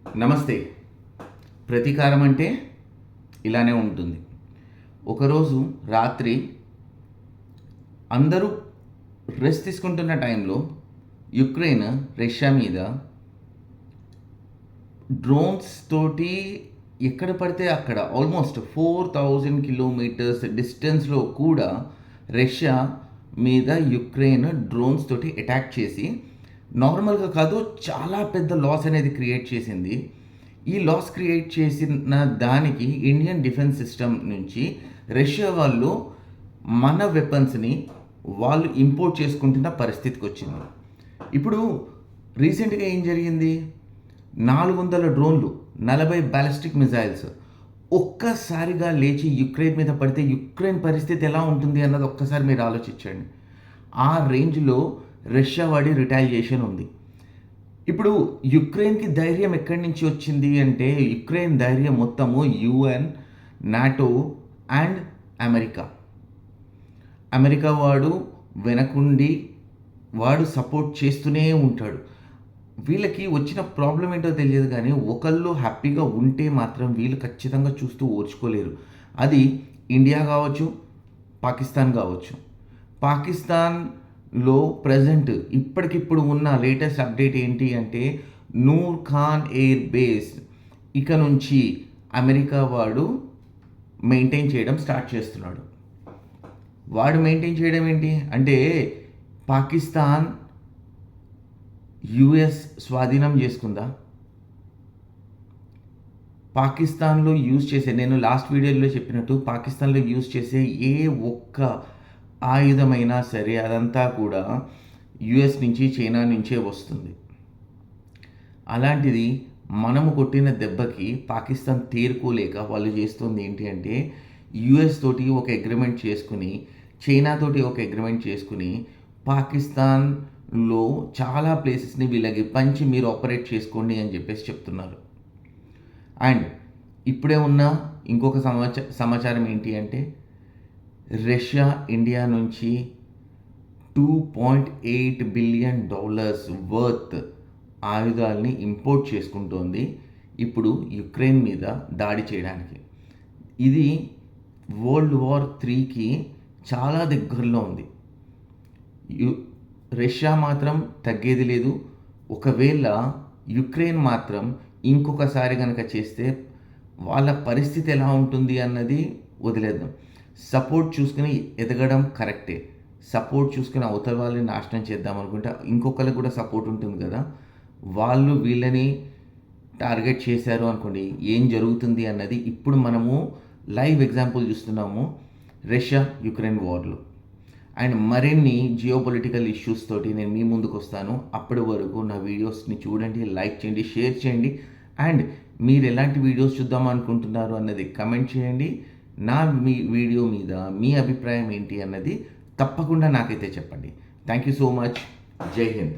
నమస్తే. ప్రతీకారం అంటే ఇలానే ఉంటుంది. ఒకరోజు రాత్రి అందరూ రెస్ట్ తీసుకుంటున్న టైంలో యుక్రెయిన్ రష్యా మీద డ్రోన్స్ తోటి ఎక్కడ పడితే అక్కడ ఆల్మోస్ట్ 4000 కిలోమీటర్స్ డిస్టెన్స్లో కూడా రష్యా మీద యుక్రెయిన్ డ్రోన్స్ తోటి అటాక్ చేసి నార్మల్గా కాదు చాలా పెద్ద లాస్ అనేది క్రియేట్ చేసింది. ఈ లాస్ క్రియేట్ చేసిన దానికి ఇండియన్ డిఫెన్స్ సిస్టమ్ నుంచి రష్యా వాళ్ళు మన వెపన్స్ని వాళ్ళు ఇంపోర్ట్ చేసుకుంటున్న పరిస్థితికి వచ్చింది. ఇప్పుడు రీసెంట్గా ఏం జరిగింది? 400 డ్రోన్లు, 40 బ్యాలిస్టిక్ మిజైల్స్ ఒక్కసారిగా లేచి యుక్రెయిన్ మీద పడితే యుక్రెయిన్ పరిస్థితి ఎలా ఉంటుంది అన్నది ఒక్కసారి మీరు ఆలోచించండి. ఆ రేంజ్లో రష్యా వాడి రిటాలియేషన్ ఉంది. ఇప్పుడు యుక్రెయిన్కి ధైర్యం ఎక్కడి నుంచి వచ్చింది అంటే యుక్రెయిన్ ధైర్యం మొత్తము UN, NATO and America. America వాడు వెనకుండి వాడు సపోర్ట్ చేస్తూనే ఉంటాడు. వీళ్ళకి వచ్చిన ప్రాబ్లం ఏంటో తెలియదు కానీ ఒకళ్ళు హ్యాపీగా ఉంటే మాత్రం వీళ్ళు ఖచ్చితంగా చూస్తూ ఓర్చుకోలేరు. అది ఇండియా కావచ్చు, పాకిస్తాన్ కావచ్చు. పాకిస్తాన్లో ప్రజెంట్ ఇప్పటికిప్పుడు ఉన్న లేటెస్ట్ అప్డేట్ ఏంటి అంటే నూర్ ఖాన్ ఎయిర్ బేస్ ఇక నుంచి అమెరికా వాడు మెయింటైన్ చేయడం స్టార్ట్ చేస్తున్నాడు. వాడు మెయింటైన్ చేయడం ఏంటి అంటే పాకిస్తాన్ యుఎస్ స్వాధీనం చేసుకుందా? పాకిస్తాన్లో యూజ్ చేసే, నేను లాస్ట్ వీడియోలో చెప్పినట్టు పాకిస్తాన్లో యూజ్ చేసే ఏ ఒక్క ఆయుధమైనా సరే అదంతా కూడా యుఎస్ నుంచి, చైనా నుంచే వస్తుంది. అలాంటిది మనము కొట్టిన దెబ్బకి పాకిస్తాన్ తేరుకోలేక వాళ్ళు చేస్తుంది ఏంటి అంటే యుఎస్ తోటి ఒక అగ్రిమెంట్ చేసుకుని, చైనాతోటి ఒక అగ్రిమెంట్ చేసుకుని పాకిస్తాన్లో చాలా ప్లేసెస్ని వీళ్ళకి పంచి మీరు ఆపరేట్ చేసుకోండి అని చెప్పేసి చెప్తున్నారు. అండ్ ఇప్పుడే ఉన్న ఇంకొక సమాచారం ఏంటి అంటే రష్యా ఇండియా నుంచి $2.8 బిలియన్ వర్త్ ఆయుధాలని ఇంపోర్ట్ చేసుకుంటోంది ఇప్పుడు యుక్రెయిన్ మీద దాడి చేయడానికి. ఇది వరల్డ్ వార్ 3కి చాలా దగ్గరలో ఉంది. రష్యా మాత్రం తగ్గేది లేదు. ఒకవేళ యుక్రెయిన్ మాత్రం ఇంకొకసారి కనుక చేస్తే వాళ్ళ పరిస్థితి ఎలా ఉంటుంది అన్నది వదిలేద్దాం. సపోర్ట్ చూసుకుని ఎదగడం కరెక్టే. సపోర్ట్ చూసుకుని అవతల వాళ్ళని నాశనం చేద్దాం అనుకుంటే ఇంకొకరికి కూడా సపోర్ట్ ఉంటుంది కదా. వాళ్ళు వీళ్ళని టార్గెట్ చేశారు అనుకోండి, ఏం జరుగుతుంది అన్నది ఇప్పుడు మనము లైవ్ ఎగ్జాంపుల్ చూస్తున్నాము రష్యా యుక్రెయిన్ వార్లో. అండ్ మరిన్ని జియోపొలిటికల్ ఇష్యూస్ తోటి నేను మీ ముందుకు వస్తాను. అప్పటి వరకు నా వీడియోస్ని చూడండి, లైక్ చేయండి, షేర్ చేయండి. అండ్ మీరు ఎలాంటి వీడియోస్ చూద్దాం అనుకుంటున్నారు అన్నది కమెంట్ చేయండి. మీ వీడియో మీద మీ అభిప్రాయం ఏంటి అన్నది తప్పకుండా నాకైతే చెప్పండి. Thank you so much. జై హింద్.